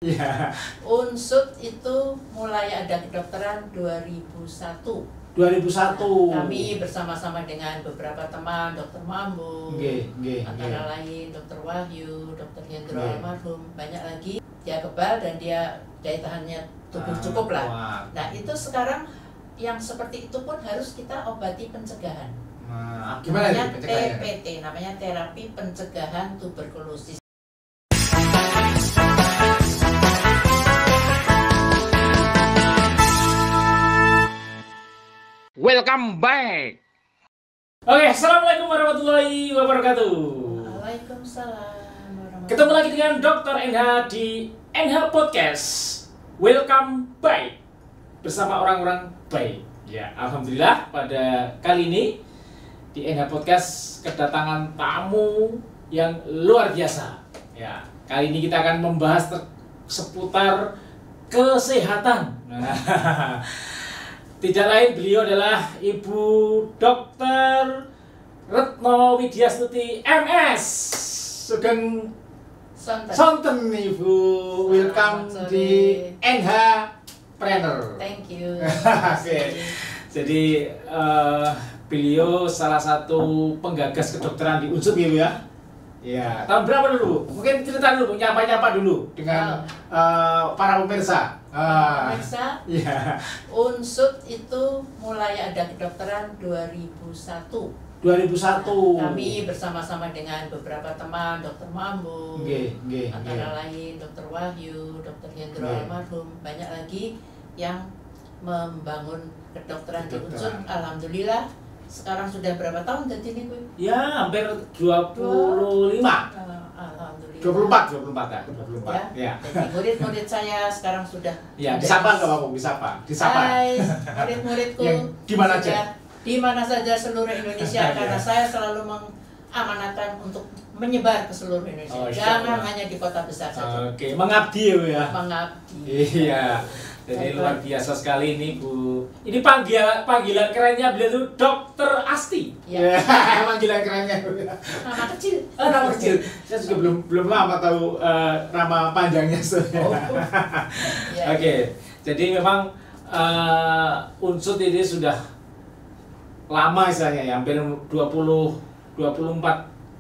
Iya. Unsut itu mulai ada kedokteran 2001. 2001. Kami bersama-sama dengan beberapa teman, Dokter Mambu, antara lain Dokter Wahyu, Dokter Hendro almarhum, banyak lagi. Dia kebal dan dia daya tahannya tubuh cukup lah. Nah itu sekarang yang seperti itu pun harus kita obati pencegahan. Gimana namanya TPT, namanya terapi pencegahan tuberkulosis. Welcome back. Oke, assalamualaikum warahmatullahi wabarakatuh. Waalaikumsalam warahmatullahi. Ketemu lagi dengan Dr. NH di NH Podcast. Welcome back bersama orang-orang baik. Ya, alhamdulillah pada kali ini di NH Podcast kedatangan tamu yang luar biasa. Ya, kali ini kita akan membahas seputar kesehatan. Nah, tidak lain beliau adalah Ibu Dr. Retno Widyastuti MS. Sugeng sonten Ibu, welcome di NH Planner. Thank you. Oke. Jadi beliau salah satu penggagas kedokteran di Unsut ya Bu ya. Ya, tahun berapa dulu? Mungkin cerita dulu, nyapa-nyapa dulu dengan para pemirsa. Pemirsa, ya. Unsut itu mulai ada kedokteran 2001. 2001. Kami bersama-sama dengan beberapa teman, Dokter Mambu, antara lain Dokter Wahyu, Dokter Hendro almarhum, banyak lagi yang membangun kedokteran di Unsut. Alhamdulillah. Sekarang sudah berapa tahun jadi ini, Bu? Ya, hampir 25. Alhamdulillah. 24 ya. 24. Ya. Jadi murid-murid saya sekarang sudah. Ya, disapa enggak apa-apa, disapa. Hai, murid-muridku. Di mana aja? Di mana saja seluruh Indonesia karena saya selalu mengamanatkan untuk menyebar ke seluruh Indonesia. Jangan hanya di kota besar saja. Oke, mengabdi ya. Mengabdi. Iya. Jadi luar biasa sekali ini Bu. Ini panggilan kerennya beliau itu Dokter Asti. Ya. Panggilan kerennya. Nama kecil. Nama kecil. Saya juga belum lama tahu nama panjangnya. Ya. Oke. Jadi memang Unsut ini sudah lama istilahnya ya, hampir 24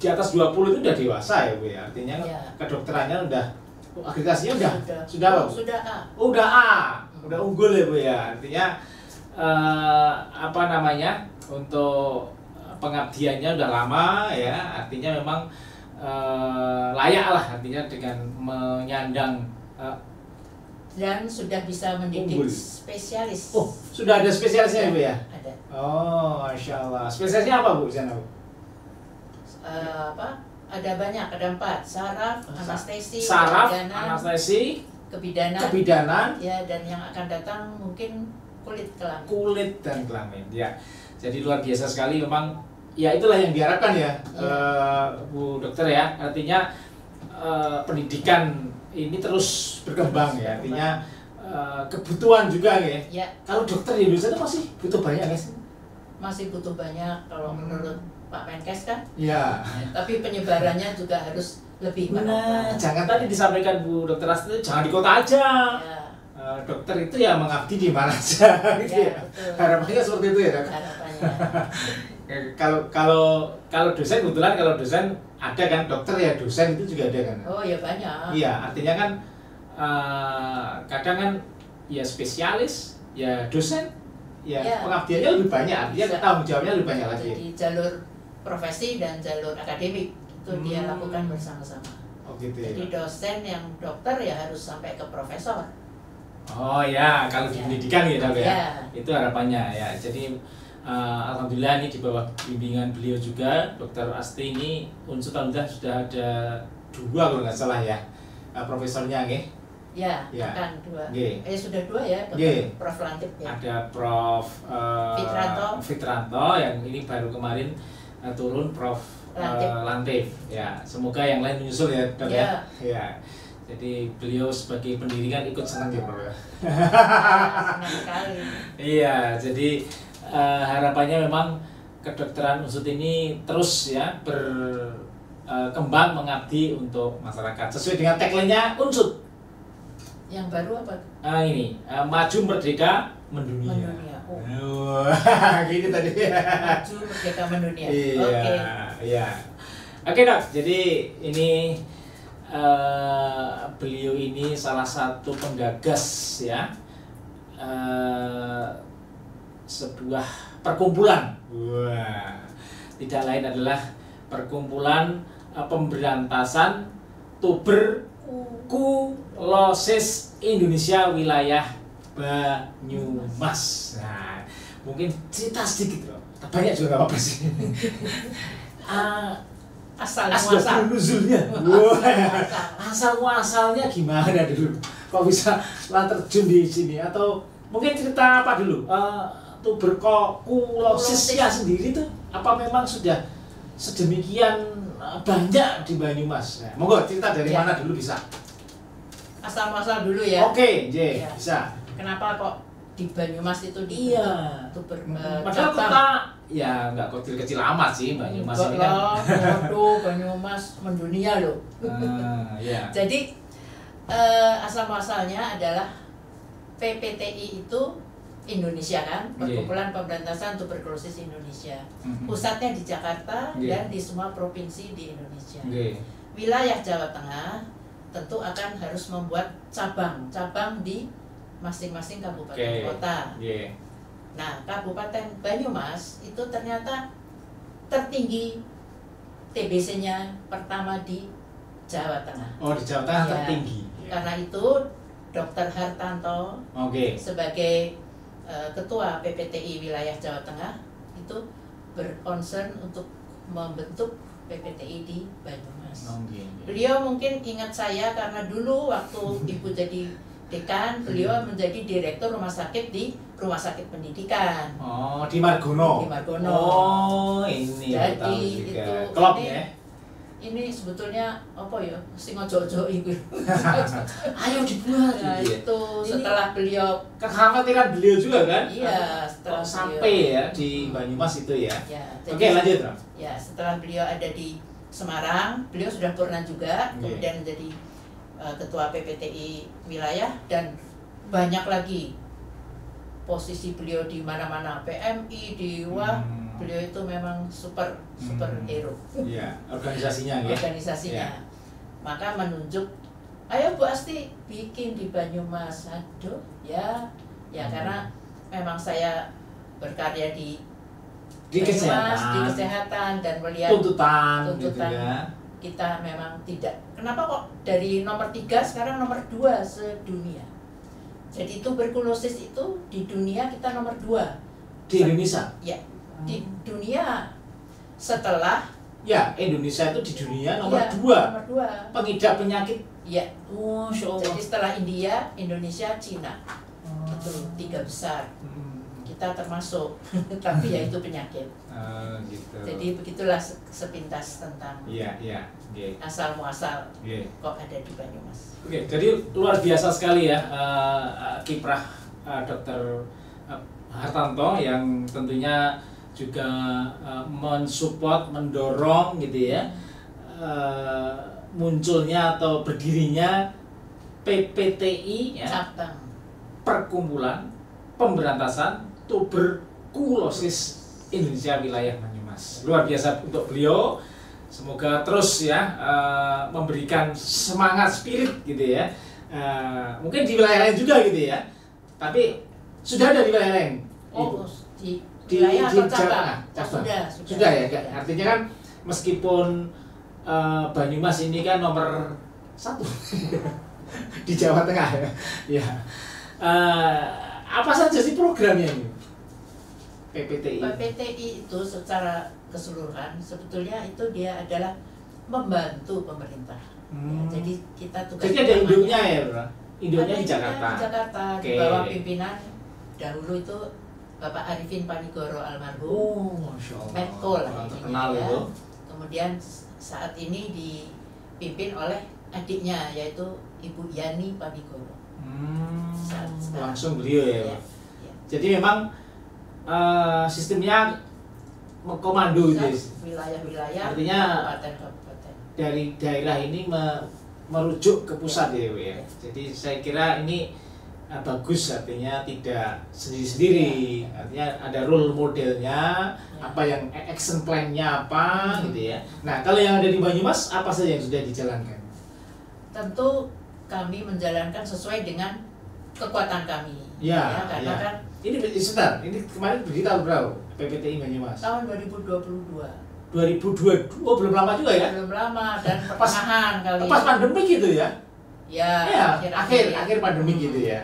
di atas 20 itu udah dewasa ya Bu ya. Artinya kedokterannya udah akreditasinya sudah A. Udah unggul ya Bu ya. Artinya untuk pengabdiannya udah lama ya. Artinya memang layak lah artinya dengan menyandang dan sudah bisa mendidik spesialis. Oh, sudah ada spesialisnya ya Bu ya? Ada. Oh, Masya Allah. Spesialisnya apa Bu di sana Bu? Ada banyak, ada 4. Saraf, anestesi, kebidanan, ya, dan yang akan datang mungkin kulit dan kelamin. Ya. Jadi luar biasa sekali memang. Ya itulah yang diharapkan ya, Bu Dokter ya. Artinya pendidikan ini terus berkembang ya. Artinya kebutuhan juga ya. Kalau dokter di Indonesia itu masih butuh banyak guys. Masih butuh banyak kalau menurut Pak Menkes kan? Iya. Tapi penyebarannya juga harus lebih merata. Jangan tadi disampaikan Bu Dokter Asti, jangan di kota aja. Ya. Dokter itu ya mengabdi di mana aja. Gitu ya. Harapannya seperti itu ya. Harapannya. Kalau dosen kebetulan kalau dosen ada kan, dokter ya dosen itu juga ada kan. Oh ya banyak. Iya, artinya kan kadang kan ya spesialis, ya dosen, ya pengabdiannya lebih banyak, artinya tanggung jawabnya lebih banyak lagi. Jadi jalur profesi dan jalur akademik itu dia lakukan bersama-sama. Oh gitu ya. Jadi dosen yang dokter ya harus sampai ke profesor. Oh ya, kalau di pendidikan gitu ya. Itu harapannya ya. Jadi alhamdulillah ini di bawah bimbingan beliau juga, Dokter Asti ini Unsut alhamdulillah sudah ada 2 kalau nggak salah ya profesornya nggih. Ya, kan 2. Sudah 2 ya, Prof Lantip ya. Ada Prof Fitranto yang ini baru kemarin turun Prof Lantip. Ya, semoga yang lain menyusul ya, Dok ya. Ya. Jadi beliau sebagai pendiri kan ikut senang ya, Prof ya. Senang sekali. Iya, jadi harapannya memang kedokteran Unsut ini terus ya berkembang mengabdi untuk masyarakat sesuai dengan tagline-nya Unsut Yang baru apa? Ini maju merdeka mendunia. Mendunia. Gini tadi. Maju merdeka mendunia. Iya. Oke. Iya. Oke Dok, jadi ini beliau ini salah satu penggagas ya sebuah perkumpulan. Wah, tidak lain adalah perkumpulan pemberantasan tuberkulosis Indonesia wilayah Banyumas. Nah, mungkin cerita sedikit loh. Banyak juga nggak apa-apa sih. Asal nuzulnya. Asal muasalnya gimana dulu? Kok bisa terjun di sini? Atau mungkin cerita apa dulu? Tuberkulosisnya sendiri tuh apa memang sudah sedemikian banyak di Banyumas? Nah, monggo cerita dari mana dulu bisa? Asal muasal dulu ya. Oke, ya. Bisa. Kenapa kok di Banyumas itu di padahal kota ya nggak kecil-kecil amat sih Banyumas ini kan. Waduh, Banyumas mendunia loh. Ya. Jadi asal muasalnya adalah PPTI itu Indonesia kan, Perkumpulan Pemberantasan Tuberkulosis Indonesia. Pusatnya di Jakarta dan di semua provinsi di Indonesia. Wilayah Jawa Tengah tentu akan harus membuat cabang-cabang di masing-masing kabupaten kota. Nah, Kabupaten Banyumas itu ternyata tertinggi TBC-nya pertama di Jawa Tengah. Oh, di Jawa Tengah tertinggi. Karena itu Dr. Hartanto sebagai Ketua PPTI Wilayah Jawa Tengah itu berkonsen untuk membentuk PPTI di Banyumas. Beliau mungkin ingat saya karena dulu waktu Ibu jadi dekan, beliau menjadi direktur rumah sakit di Rumah Sakit Pendidikan. Oh, di Margono. Di Margono. Oh, ini. Jadi itu klub ya. Ini sebetulnya apa ya? Sing ojo-ojo iku. Ayo dibuat. Nah, itu setelah beliau kekhawatiran beliau juga kan? Iya, setelah sampai ya di Banyumas itu ya. Oke, lanjut, Bro. Ya, setelah beliau ada di Semarang, beliau sudah pernah juga kemudian menjadi Ketua PPTI wilayah dan banyak lagi posisi beliau di mana-mana, PMI, di beliau itu memang super hero. Iya, organisasinya ya. Organisasinya. Maka menunjuk, ayo Bu Asti bikin di Banyumas. Aduh, ya karena memang saya berkarya di Banyumas, di kesehatan dan melihat tuntutan gitu ya. Kita memang tidak. Kenapa kok dari nomor 3 sekarang nomor 2 sedunia? Jadi tuberkulosis itu di dunia kita nomor 2. Di Indonesia? Ya, di dunia setelah Indonesia itu di dunia nomor 2. Nomor 2. Pengidap penyakit. Iya. Oh, jadi setelah India, Indonesia, Cina. Betul, 3 besar. Kita termasuk, tapi ya itu penyakit. Gitu. Jadi begitulah sepintas tentang asal muasal kok ada di Banyumas. Oke, jadi luar biasa sekali ya kiprah Dr. Hartanto yang tentunya juga mensupport, mendorong gitu ya munculnya atau berdirinya PPTI ya, Perkumpulan Pemberantasan Tuberkulosis Indonesia wilayah Banyumas. Luar biasa untuk beliau. Semoga terus ya memberikan semangat spirit gitu ya. Mungkin di wilayah lain juga gitu ya. Tapi sudah ada di wilayah lain. Oh, di wilayah atau cabang? Sudah ya. Artinya kan meskipun Banyumas ini kan nomor 1 di Jawa Tengah ya. Apa saja sih programnya ini? PPTI itu secara keseluruhan sebetulnya itu dia adalah membantu pemerintah. Ya, jadi kita tugas. Jadi ada induknya ya, Bro? Induknya di Jakarta. Di Jakarta, di bawah pimpinan dahulu itu Bapak Arifin Panigoro almarhum. Oh, Masya Allah. Menko lah terkenal ya. Itu. Kemudian saat ini dipimpin oleh adiknya yaitu Ibu Yani Panigoro. Langsung beliau ya, Pak. Jadi memang sistemnya komando gitu. Wilayah-wilayah, artinya kabupaten-kabupaten. Dari daerah ini merujuk ke pusat ya, Bu, ya. Jadi saya kira ini bagus, artinya tidak sendiri-sendiri, artinya ada role modelnya, apa yang action plan-nya apa gitu ya. Nah, kalau yang ada di Banyumas apa saja yang sudah dijalankan? Tentu kami menjalankan sesuai dengan kekuatan kami. Ya, karena kan ini sebentar, ini kemarin berdiri tahun berapa PPTI Banyumas? Tahun 2022. 2022, oh belum lama juga ya? Belum lama, dan pertengahan kali. Pas pandemi gitu ya? Ya, akhir pandemi gitu ya.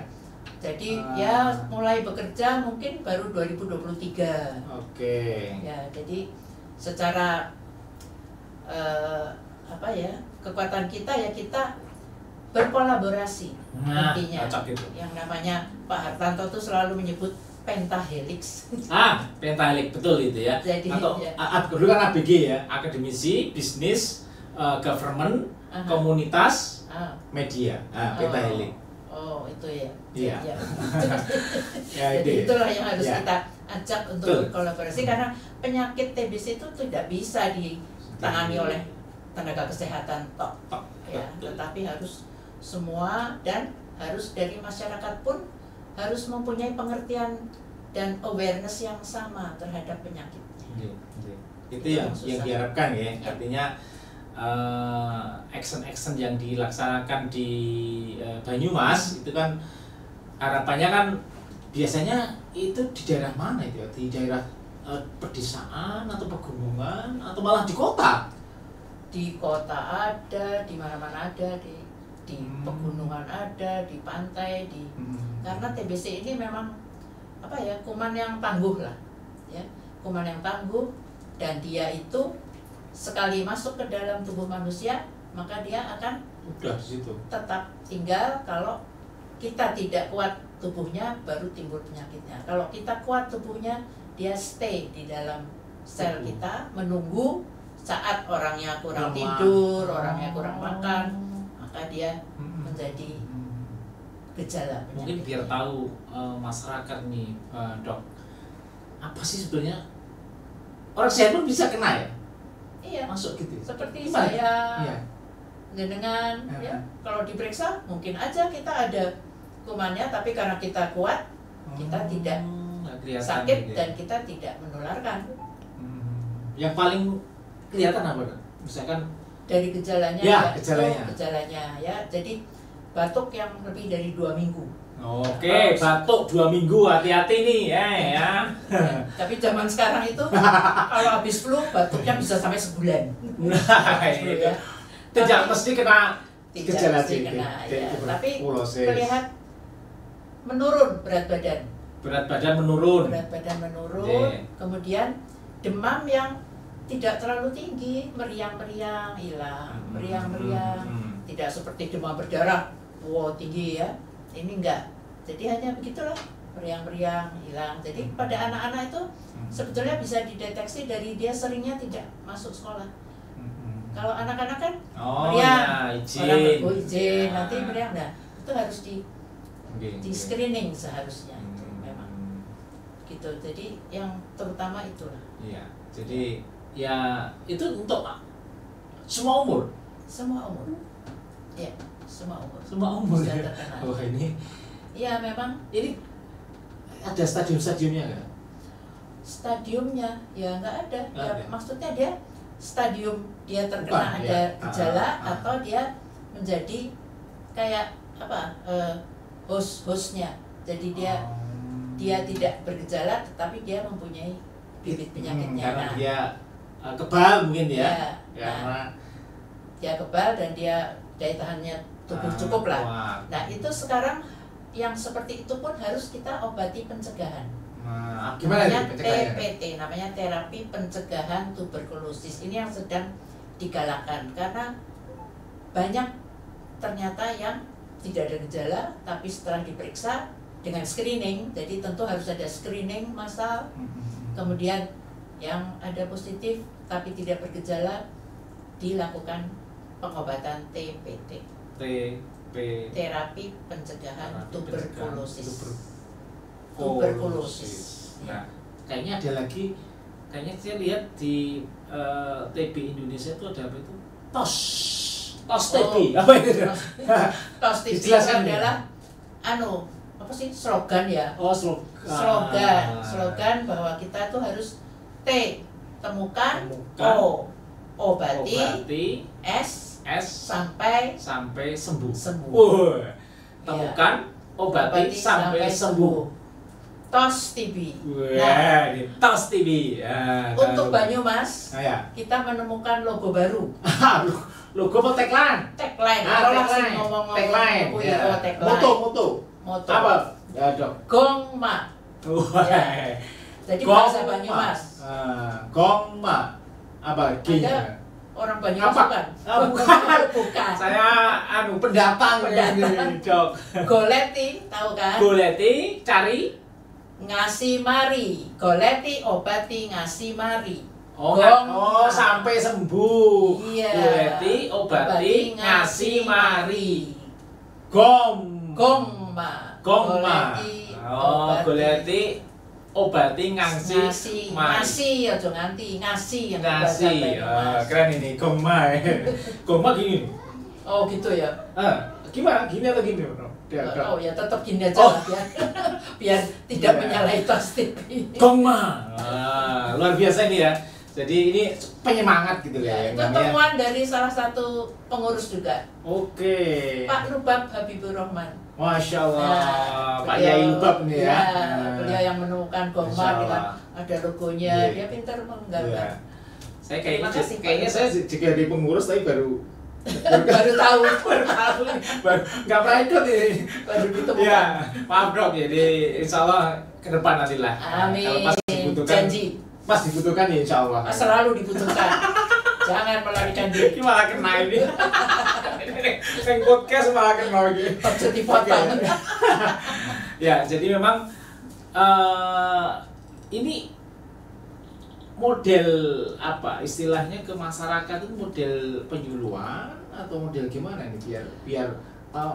Jadi ya mulai bekerja mungkin baru 2023. Oke. Ya, jadi secara kekuatan kita ya kita berkolaborasi. Intinya gitu. Yang namanya Pak Hartanto tuh selalu menyebut pentahelix. Pentahelix betul itu ya. Jadi, atau dulu kan ABG ya, akademisi, bisnis, government, komunitas, media. Pentahelix. Oh, itu ya. Iya. Jadi itulah yang harus kita ajak untuk berkolaborasi, karena penyakit TBC itu tidak bisa ditangani oleh tenaga kesehatan tok. Ya, tetapi harus semua, dan harus dari masyarakat pun harus mempunyai pengertian dan awareness yang sama terhadap penyakit. Itu yang diharapkan ya. Artinya action yang dilaksanakan di Banyumas itu kan harapannya kan biasanya itu di daerah mana itu ya? Di daerah pedesaan atau pegunungan atau malah di kota? Di kota ada, di mana-mana ada, di pegunungan ada, di pantai, karena TBC ini memang kuman yang tangguh lah, ya, kuman yang tangguh, dan dia itu sekali masuk ke dalam tubuh manusia maka dia akan udah di situ tetap tinggal. Kalau kita tidak kuat tubuhnya baru timbul penyakitnya. Kalau kita kuat tubuhnya, dia stay di dalam sel kita, menunggu saat orangnya kurang tidur, orangnya kurang makan, maka dia menjadi gejala penyakit. Mungkin biar tahu masyarakat nih, Dok, apa sih sebenarnya orang sehat pun bisa kena ya? Iya, masuk gitu. Seperti saya, jenengan, ya, kalau diperiksa mungkin aja kita ada kumannya, tapi karena kita kuat, kita tidak sakit gitu, dan kita tidak menularkan. Yang paling kelihatan apa, Dok? Misalkan dari gejalanya, gejalanya ya, jadi batuk yang lebih dari 2 minggu. Oke, batuk 2 minggu, hati-hati nih ya. Tapi zaman sekarang itu kalau habis flu batuknya bisa sampai sebulan. Ya. Tidak mesti kena gejala ya. Tapi terlihat menurun berat badan. Berat badan menurun. Kemudian demam yang tidak terlalu tinggi, meriang-meriang hilang, meriang-meriang. Tidak seperti demam berdarah, tinggi ya. Ini enggak, jadi hanya begitulah, meriang-meriang hilang. Jadi pada anak-anak itu sebetulnya bisa dideteksi dari dia seringnya tidak masuk sekolah. Kalau anak-anak kan meriang, orang izin, nanti meriang, itu harus di screening seharusnya. Memang gitu. Jadi yang terutama itulah. Iya. Jadi ya itu untuk semua umur. Semua umur. Ya. Semua umur ya? Oh ini ya memang ini ada stadium-stadiumnya nggak? Stadiumnya ya nggak ada. Maksudnya dia stadium dia terkena gejala atau dia menjadi kayak hostnya. Jadi dia tidak bergejala tetapi dia mempunyai bibit penyakitnya. Karena dia kebal mungkin ya. Karena dia kebal dan dia daya tahannya tubuh cukup lah. Nah itu sekarang yang seperti itu pun harus kita obati pencegahan. Namanya TPT, namanya terapi pencegahan tuberkulosis. Ini yang sedang digalakkan karena banyak ternyata yang tidak ada gejala, tapi setelah diperiksa dengan screening, jadi tentu harus ada screening massal. Kemudian yang ada positif tapi tidak bergejala dilakukan pengobatan TPT. Terapi pencegahan tuberkulosis. Nah, kayaknya ada lagi, kayaknya saya lihat di TB Indonesia itu ada apa itu? TOS TOS-TB. Apa itu? TOS-TB itu Dijelaskan adalah apa sih, slogan ya? Oh, slogan. Slogan bahwa kita tuh harus T, temukan, O, obati, S sampai sembuh. Temukan, obati sampai sembuh. TOS-TB. Nah, TOS-TB. Untuk Banyumas, ya. kita menemukan logo baru. Logo apa tagline? Tagline. Kalau langsung ngomong-ngomong. Tagline. Moto. Apa? Ya, Dok. Gongma. Ya. Jadi bahasa Banyumas. Gongma. Apa? Ada orang Banyumas bukan? Bukan. Saya pendatang. Dok. Goleti, tahu kan? Goleti, cari ngasih mari. Goleti, obati, ngasih mari. Sampai sembuh. Iya. Goleti, obati, ngasih mari. Gongma. Goleti, obati, ngasih mari. Ngasih aja nganti, ngasih yang bahasa Ngasih. Banyumas. Keren ini, gongma. Gongma gini. Oh gitu ya. Gimana? Gini atau gini, Bro? Oh ya, tetap gini aja lah biar tidak menyalahi TOS-TB. Gongma. Luar biasa ini ya. Jadi ini penyemangat gitu ya. Itu temuan dari salah satu pengurus juga. Oke. Pak Lubab Habibur Rahman. Masya Allah. Pak Yai Lubab nih ya. Beliau yang menemukan Gongma dengan ada logonya. Dia pintar menggambar. Saya kayaknya saya juga di pengurus tapi baru tahu nggak pernah ikut ini, baru ditemukan. Ya, maaf Dok, jadi insya Allah ke depan nanti lah. Amin. Kalau pas dibutuhkan, janji. Pas dibutuhkan ya insya Allah. Selalu dibutuhkan. Jangan melarikan diri. Ini malah kena ini. Yang podcast malah kena lagi. Jadi potong. Ya, jadi memang ini model apa istilahnya ke masyarakat itu model penyuluhan atau model gimana nih biar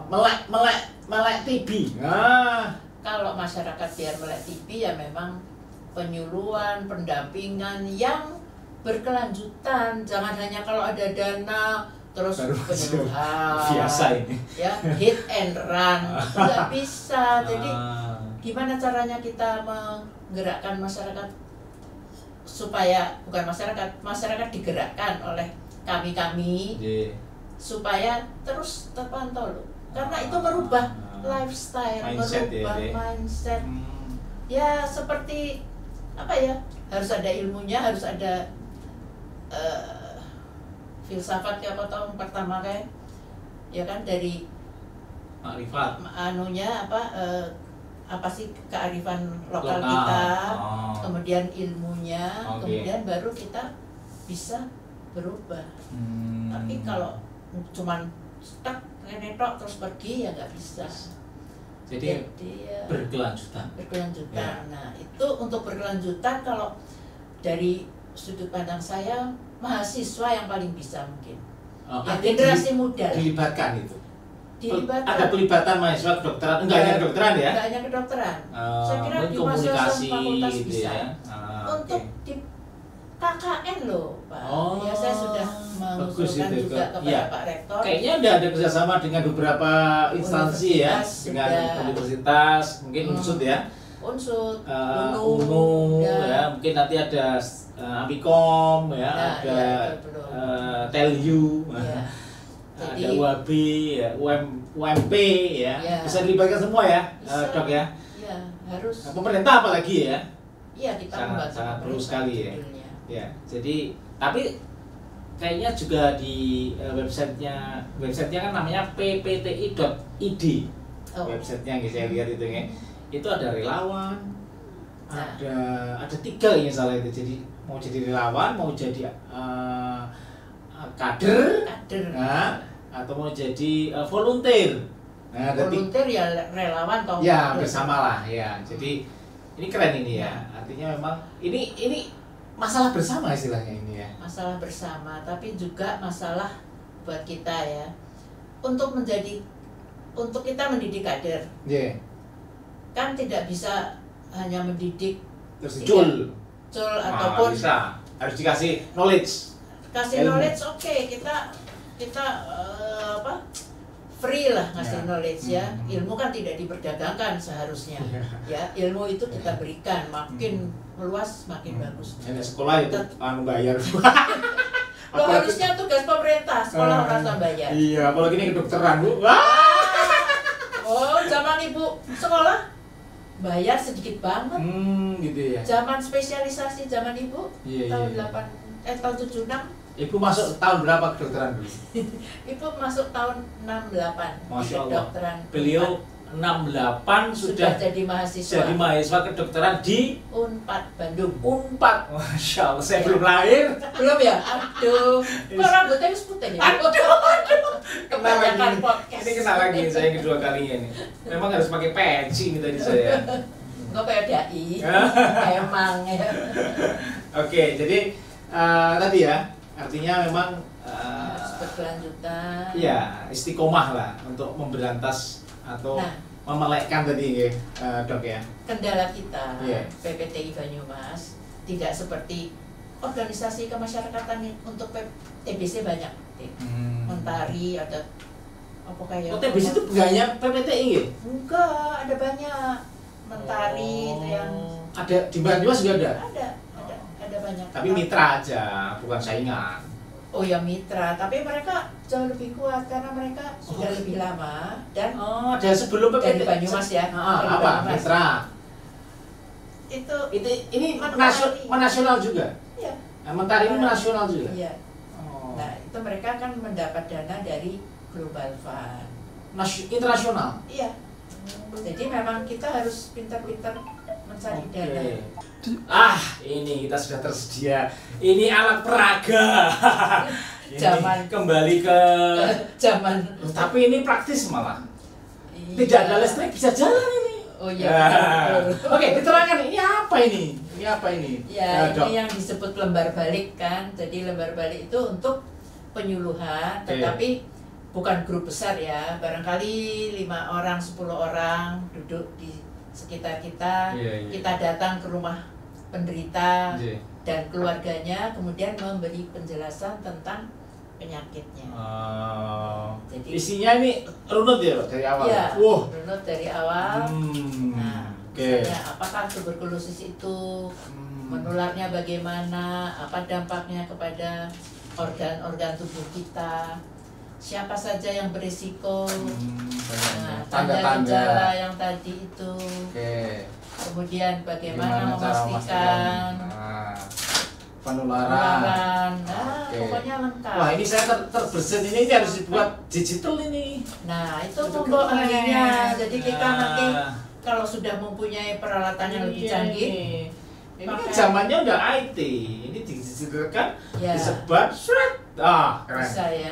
melek TB. Kalau masyarakat biar melek TB ya memang penyuluhan, pendampingan yang berkelanjutan. Jangan hanya kalau ada dana terus penyuluhan. Biasa ini. Ya, hit and run. Nggak bisa. Jadi gimana caranya kita menggerakkan masyarakat supaya masyarakat digerakkan oleh kami supaya terus terpantau loh, karena itu merubah lifestyle, merubah mindset. Ya seperti apa ya, harus ada ilmunya, harus ada filsafat apa tahun pertama kayak ya kan, dari makrifat apa sih kearifan lokal kita, kemudian ilmunya, kemudian baru kita bisa berubah. Tapi kalau cuman stuck netok terus pergi ya nggak bisa. Jadi berkelanjutan. Ya. Nah itu untuk berkelanjutan, kalau dari sudut pandang saya, mahasiswa yang paling bisa mungkin. Generasi muda. Dilibatkan itu. Ada pelibatan mahasiswa kedokteran, enggak hanya kedokteran ya? Enggak hanya kedokteran. Saya kira di komunikasi fakultas gitu bisa. Ya. Untuk di KKN loh, Pak. Ya saya sudah mengusulkan juga kepada Pak Rektor. Kayaknya udah ada kerjasama dengan beberapa instansi ya, dengan universitas, mungkin Unsud ya. Unsud, UNU ya, mungkin nanti ada Amikom ya, ada Telyu. Ada UAB, ya, UMP ya, bisa dilibatkan semua ya, Dok ya. Iya, harus. Pemerintah apalagi ya? Iya, kita sangat perlu sekali ya. Ya, jadi tapi kayaknya juga di websitenya kan namanya ppti.id. Websitenya yang saya lihat itu ya. Itu ada relawan, ada 3 ini salah itu. Jadi mau jadi relawan, mau jadi kader, atau mau jadi volunteer. Nah, volunteer ya relawan atau ya bersamalah ya. Jadi ini keren ini ya. Artinya memang ini masalah bersama istilahnya ini ya. Masalah bersama, tapi juga masalah buat kita ya. Untuk kita mendidik kader. Kan tidak bisa hanya mendidik terjun ataupun bisa. Harus dikasih knowledge. Knowledge oke, kita kita free lah ngasih knowledge ya. Ilmu kan tidak diperdagangkan seharusnya. Ya, ilmu itu kita berikan, makin luas makin bagus. Ini sekolah itu bayar. Lo harusnya tugas pemerintah, sekolah rasa bayar. Iya, apalagi ini kedokteran, Bu. Oh, zaman ibu sekolah bayar sedikit banget. Gitu ya. Zaman spesialisasi zaman ibu tahun 76. Ibu masuk tahun berapa kedokteran dulu? Ibu masuk tahun 68. Masya Allah. Kedokteran. Beliau 68 sudah jadi mahasiswa. Jadi mahasiswa kedokteran di Unpad Bandung. Unpad. Masya Allah, saya belum lahir. Belum ya? Aduh. Kok rambutnya harus putih ya? Aduh. Kenal lagi. Podcast. Ini kenal lagi saya yang kedua kalinya ini. Memang harus pakai peci ini tadi saya. Enggak pakai dai. Emang ya. Oke, jadi tadi ya, artinya memang harus berkelanjutan. Iya, istiqomah lah untuk memberantas atau memelekkan tadi Dok ya. Kendala kita PPTI Banyumas tidak seperti organisasi kemasyarakatan untuk TBC banyak. Mentari ada apa kayak TBC itu enggak hanya PPTI ya? Enggak, ada banyak. Mentari itu yang ada di Banyumas juga ada? Ada banyak. Tapi mitra aja, bukan saingan. Oh ya mitra, tapi mereka jauh lebih kuat karena mereka sudah lebih lama dan dari sebelum dari Banyumas ya. Apa? Banyumas. Mitra. Ini nasional juga. Iya. Mentari ini nasional juga. Iya. Nah, itu mereka kan mendapat dana dari Global Fund. Internasional. Iya. Jadi memang kita harus pintar-pintar mencari dana. Ini kita sudah tersedia. Ini alat peraga. Zaman kembali ke zaman. Tapi ini praktis malah. Tidak ada listrik bisa jalan ini. Oh iya. Oke, diterangkan ini apa ini? Ini apa ini? Ya, ini yang disebut lembar balik kan. Jadi lembar balik itu untuk penyuluhan, tetapi bukan grup besar ya. Barangkali 5 orang, 10 orang duduk di sekitar kita. Kita datang ke rumah penderita dan keluarganya, kemudian memberi penjelasan tentang penyakitnya. Jadi isinya ini runut ya dari awal. Iya, runut dari awal. Nah, misalnya apakah tuberkulosis itu menularnya bagaimana, apa dampaknya kepada organ-organ tubuh kita, siapa saja yang berisiko, tanda-tanda yang tadi itu. Kemudian bagaimana memastikan penularan. Pokoknya lengkap. Wah, ini saya terbersit ini harus dibuat digital ini. Nah, itu monggo ahlinya. Jadi kita nanti kalau sudah mempunyai peralatan yang lebih canggih, ini kan zamannya udah IT. Ini didigitalkan, disebar, keren. Bisa ya.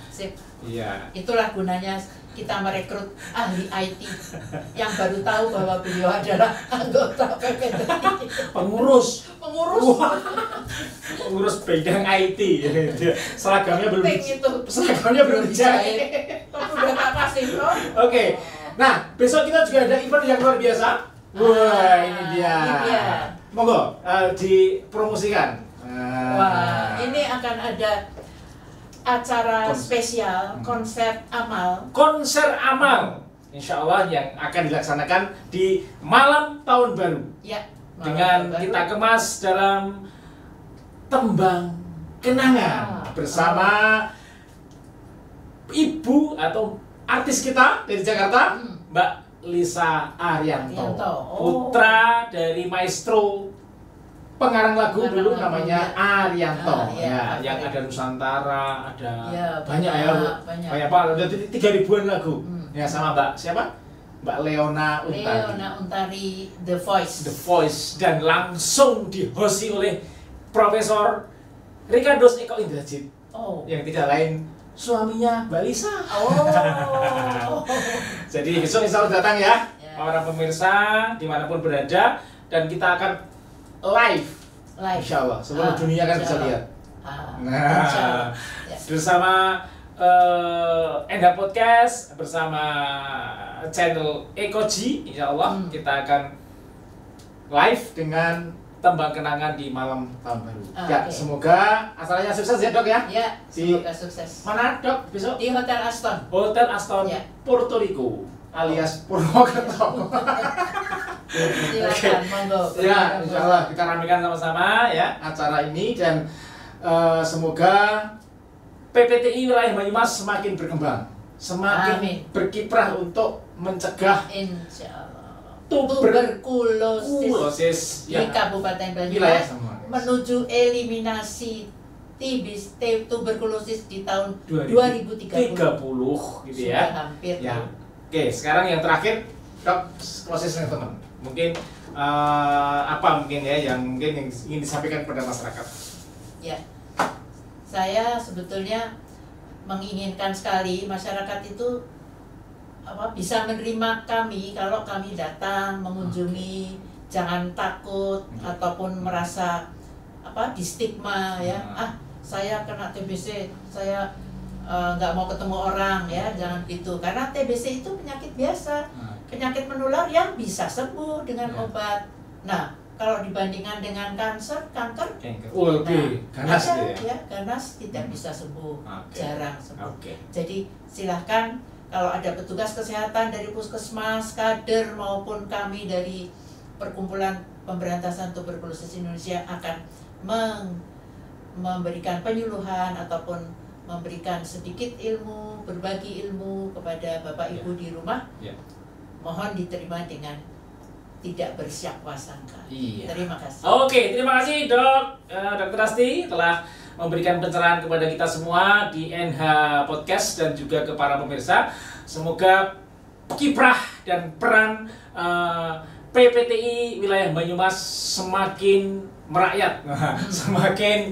Sip. Iya. Itulah gunanya kita merekrut ahli IT yang baru tahu bahwa beliau adalah anggota PPTI. Pengurus bidang IT. Seragamnya belum dijahit. Udah tak kasih loh. Oke. Nah, besok kita juga ada event yang luar biasa. Wah, ini dia. Monggo dipromosikan. Wah, ini akan ada acara spesial konser amal. Insya Allah yang akan dilaksanakan di malam tahun baru. Ya. Dengan kita kemas dalam tembang kenangan bersama ibu atau artis kita dari Jakarta, Mbak Lisa Arianto, putra dari maestro pengarang lagu dulu namanya Arianto, yang ada Nusantara, ada banyak Pak, ada 3.000-an lagu. Ya sama Mbak siapa? Mbak Leona Untari, The Voice, dan langsung dihosti oleh Profesor Ricardo Eko Indrajit, yang tidak lain suaminya Mbak Lisa. Jadi besok insya Allah datang ya, para pemirsa dimanapun berada, dan kita akan live. Insya Allah seluruh dunia kan bisa lihat. Bersama Enda Podcast, bersama channel Ekoji, insya Allah kita akan live dengan Tembang Kenangan di Malam Tahun Baru. Ya, Oke. semoga acaranya sukses ya Dok ya. Ya, Di- semoga sukses. Mana Dok besok? Di Hotel Aston. Hotel Aston Ya. Puerto Rico alias Purwokerto. Silakan, monggo. Ya, insya Allah kita ramekan sama-sama ya acara ini dan semoga PPTI wilayah Banyumas semakin berkembang, semakin Amin. berkiprah untuk mencegah Insya Allah. tuberkulosis Di yang Kabupaten wilayah Banyumas semua. menuju eliminasi tuberkulosis di tahun 2030. 2030 gitu ya. Sudah hampir. Ya. Oke, sekarang yang terakhir Dok, closing statement. Mungkin apa mungkin ya yang mungkin yang ingin disampaikan kepada masyarakat. Ya, saya sebetulnya menginginkan sekali masyarakat itu bisa menerima kami kalau kami datang mengunjungi, jangan takut ataupun merasa di stigma ya. Saya kena TBC, saya nggak mau ketemu orang ya, jangan gitu. Karena TBC itu penyakit biasa, penyakit menular yang bisa sembuh dengan obat. Nah, kalau dibandingkan dengan kanker Lebih ganas ada, gitu ya. ganas tidak bisa sembuh, Oke. jarang sembuh. Oke. Jadi silahkan kalau ada petugas kesehatan dari puskesmas, kader maupun kami dari Perkumpulan Pemberantasan Tuberkulosis Indonesia akan memberikan penyuluhan ataupun memberikan sedikit ilmu, berbagi ilmu kepada Bapak Ibu di rumah. Mohon diterima dengan tidak bersyakwa sangka. Iya. Terima kasih. Oke, terima kasih Dr. Asti telah memberikan pencerahan kepada kita semua di NH Podcast dan juga ke para pemirsa. Semoga kiprah dan peran PPTI wilayah Banyumas semakin merakyat, semakin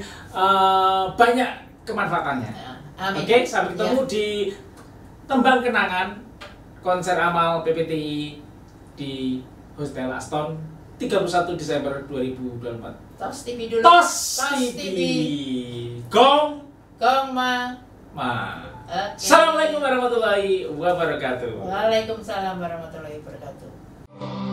banyak kemanfaatannya. Amin. Oke, sampai ketemu di Tembang Kenangan konser amal PPTI di Hotel Aston 31 Desember 2024. Tos TV dulu. Tos TV. TV. Gong Ma. Oke. Assalamualaikum warahmatullahi wabarakatuh. Waalaikumsalam warahmatullahi wabarakatuh.